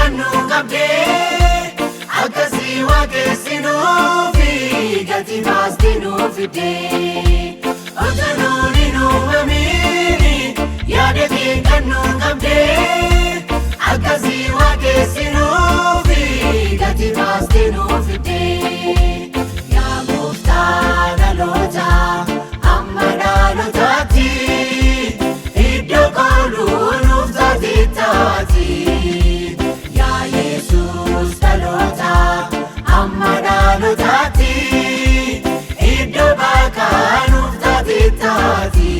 kanu kabde akasi wakesinu fi gati bastinu fide otanuri no mamini yadeki kanu kabde akasi wakesinu fi gati bastinu fide ya muftana lota amana lotati idokolu nuftati tati ya Jesus talota amana lotati idobaka nuftati tati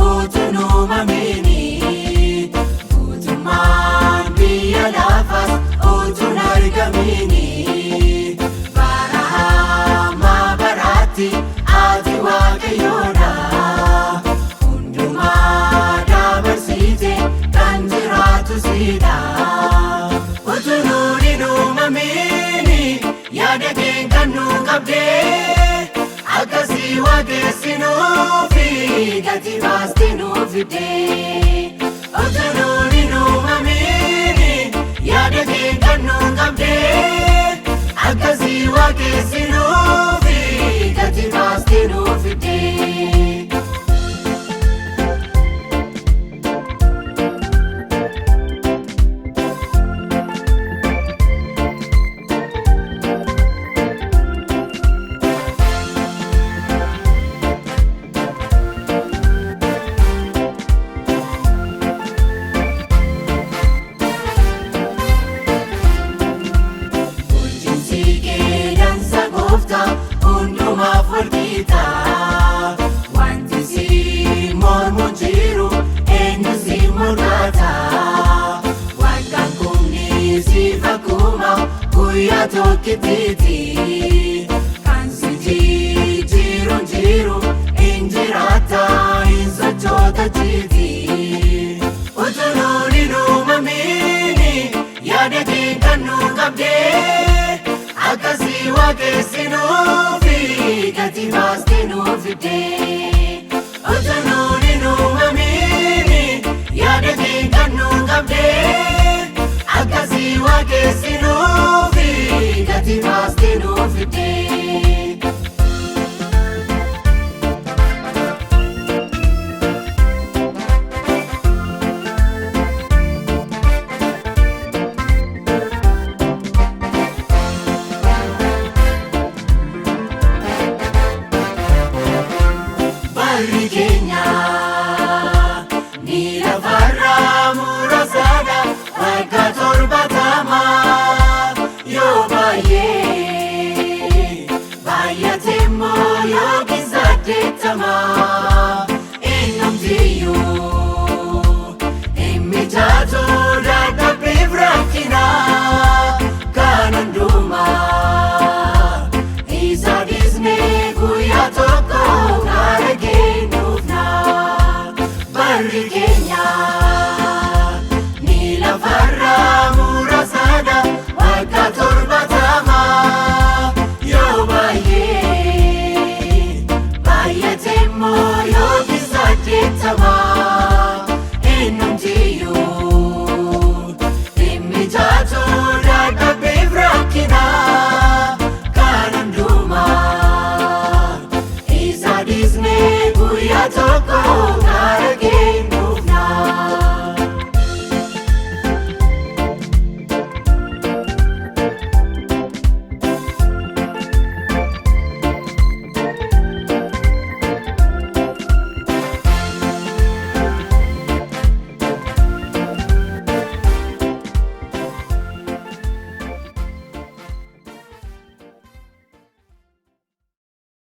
Utunu mamini utuman biya lafas utunar kamini barahama barati ati wakayona unduma dabarsite kanjiratu sida utunurinu mamini yadakin kanu kabde akasi wakesinu gati bastinu fide otanurinu mamini yadeki kanu kabde akasi wakesinu gati bastinu fide unduma forgita wanti si mormujiru enu si murata wankan kumni si fakuma kuya tokititi kan si jiru injirata insochota jiti utunurinu mamini yadeki kanu kabde akasi wakesinu gati bastinu fide otanurinu mamini yadeki kanu kabde akasi wakesinu gati bastinu fide Kenya